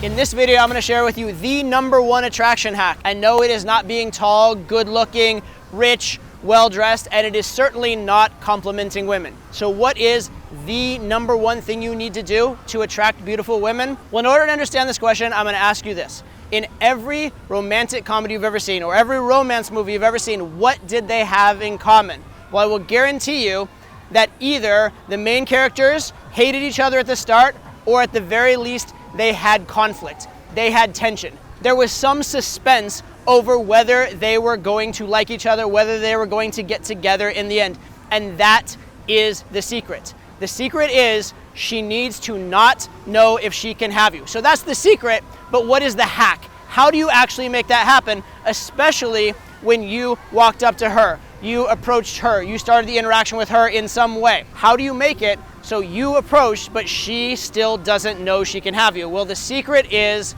In this video, I'm going to share with you the #1 attraction hack. I know it is not being tall, good looking, rich, well dressed, and it is certainly not complimenting women. So what is the #1 thing you need to do to attract beautiful women? Well, in order to understand this question, I'm going to ask you this. In every romantic comedy you've ever seen, or every romance movie you've ever seen, what did they have in common? Well, I will guarantee you that either the main characters hated each other at the start, or at the very least, they had conflict. They had tension. There was some suspense over whether they were going to like each other, whether they were going to get together in the end. And that is the secret. The secret is she needs to not know if she can have you. So that's the secret, but what is the hack? How do you actually make that happen, especially when you walked up to her, you approached her, you started the interaction with her in some way? How do you make it so you approached, but she still doesn't know she can have you? Well, the secret is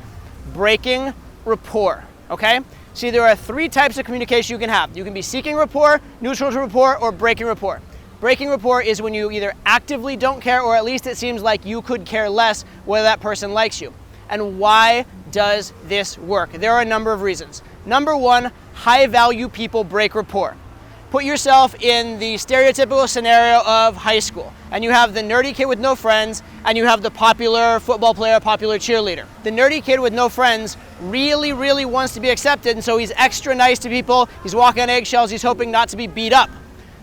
breaking rapport, okay? See, there are 3 types of communication you can have. You can be seeking rapport, neutral to rapport, or breaking rapport. Breaking rapport is when you either actively don't care, or at least it seems like you could care less whether that person likes you. And why does this work? There are a number of reasons. #1, high value people break rapport. Put yourself in the stereotypical scenario of high school, and you have the nerdy kid with no friends, and you have the popular football player, popular cheerleader. The nerdy kid with no friends really wants to be accepted, and so he's extra nice to people, he's walking on eggshells, he's hoping not to be beat up.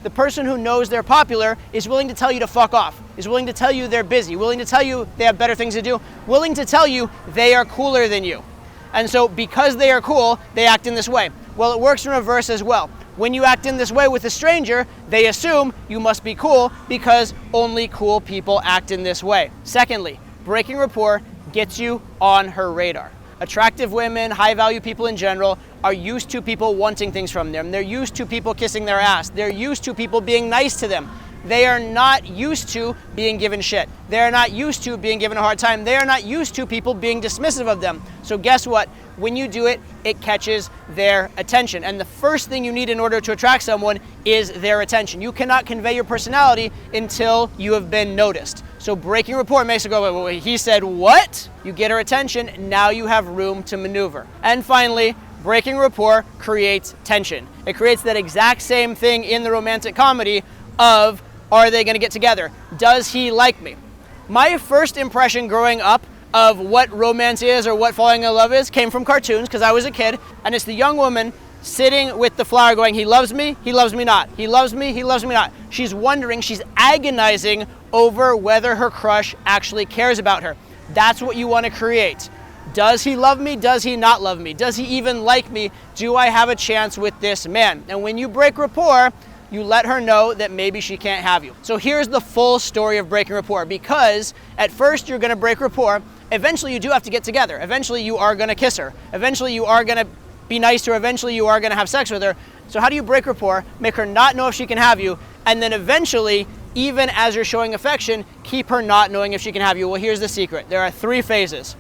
The person who knows they're popular is willing to tell you to fuck off, is willing to tell you they're busy, willing to tell you they have better things to do, willing to tell you they are cooler than you. And so because they are cool, they act in this way. Well, it works in reverse as well. When you act in this way with a stranger, they assume you must be cool because only cool people act in this way. Secondly, breaking rapport gets you on her radar. Attractive women, high value people in general, are used to people wanting things from them. They're used to people kissing their ass. They're used to people being nice to them. They are not used to being given shit. They're not used to being given a hard time. They are not used to people being dismissive of them. So guess what? When you do it, it catches their attention. And the first thing you need in order to attract someone is their attention. You cannot convey your personality until you have been noticed. So breaking rapport makes it go, well, he said what? You get her attention, now you have room to maneuver. And finally, breaking rapport creates tension. It creates that exact same thing in the romantic comedy of, are they gonna get together? Does he like me? My first impression growing up of what romance is or what falling in love is came from cartoons because I was a kid, and it's the young woman sitting with the flower going, he loves me not. He loves me not. She's wondering, she's agonizing over whether her crush actually cares about her. That's what you want to create. Does he love me? Does he not love me? Does he even like me? Do I have a chance with this man? And when you break rapport, you let her know that maybe she can't have you. So here's the full story of breaking rapport, because at first you're gonna break rapport, eventually you do have to get together. Eventually you are gonna kiss her. Eventually you are gonna be nice to her. Eventually you are gonna have sex with her. So how do you break rapport, make her not know if she can have you, and then eventually, even as you're showing affection, keep her not knowing if she can have you? Well, here's the secret. There are 3 phases.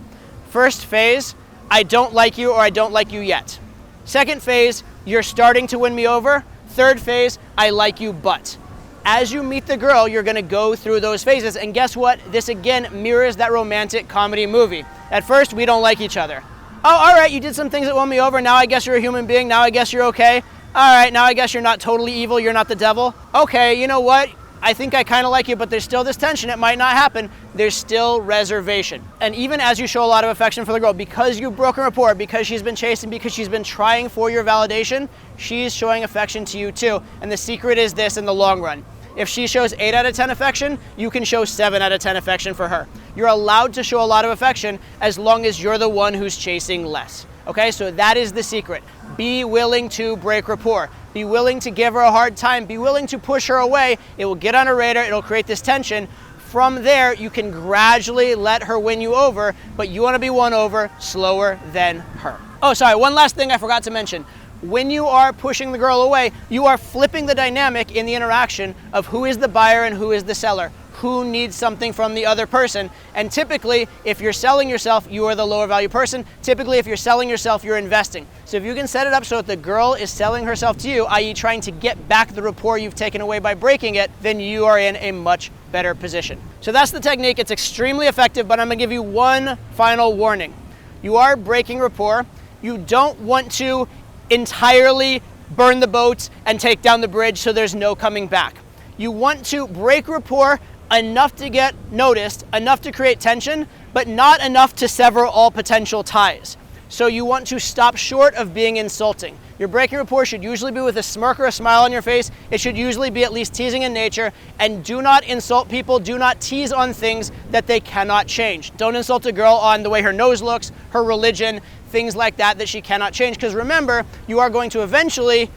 First phase, I don't like you or I don't like you yet. Second phase, you're starting to win me over. Third phase, I like you, but. As you meet the girl, you're gonna go through those phases, and guess what? This again mirrors that romantic comedy movie. At first, we don't like each other. Oh, all right, you did some things that won me over, now I guess you're a human being, now I guess you're okay. All right, now I guess you're not totally evil, you're not the devil. Okay, you know what? I think I kind of like you, but there's still this tension, it might not happen. There's still reservation. And even as you show a lot of affection for the girl, because you've broken rapport, because she's been chasing, because she's been trying for your validation, she's showing affection to you too. And the secret is this in the long run. If she shows 8 out of 10 affection, you can show 7 out of 10 affection for her. You're allowed to show a lot of affection as long as you're the one who's chasing less. Okay, so that is the secret. Be willing to break rapport. Be willing to give her a hard time. Be willing to push her away. It will get on her radar. It'll create this tension. From there, you can gradually let her win you over, but you want to be won over slower than her. Oh, sorry, one last thing I forgot to mention. When you are pushing the girl away, you are flipping the dynamic in the interaction of who is the buyer and who is the seller. Who needs something from the other person. And typically, if you're selling yourself, you are the lower value person. Typically, if you're selling yourself, you're investing. So if you can set it up so that the girl is selling herself to you, i.e. trying to get back the rapport you've taken away by breaking it, then you are in a much better position. So that's the technique. It's extremely effective, but I'm gonna give you one final warning. You are breaking rapport. You don't want to entirely burn the boats and take down the bridge so there's no coming back. You want to break rapport enough to get noticed, enough to create tension, but not enough to sever all potential ties. So you want to stop short of being insulting. Your breaking rapport should usually be with a smirk or a smile on your face. It should usually be at least teasing in nature. And do not insult people. Do not tease on things that they cannot change. Don't insult a girl on the way her nose looks, her religion, things like that that she cannot change. Because remember, you are going to eventually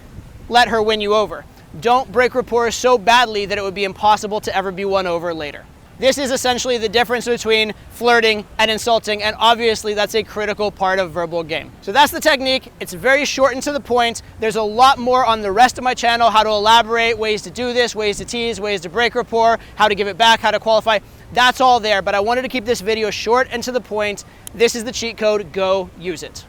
let her win you over. Don't break rapport so badly that it would be impossible to ever be won over later. This is essentially the difference between flirting and insulting, and obviously that's a critical part of verbal game. So that's the technique. It's very short and to the point. There's a lot more on the rest of my channel, how to elaborate, ways to do this, ways to tease, ways to break rapport, how to give it back, how to qualify. That's all there, but I wanted to keep this video short and to the point. This is the cheat code. Go use it.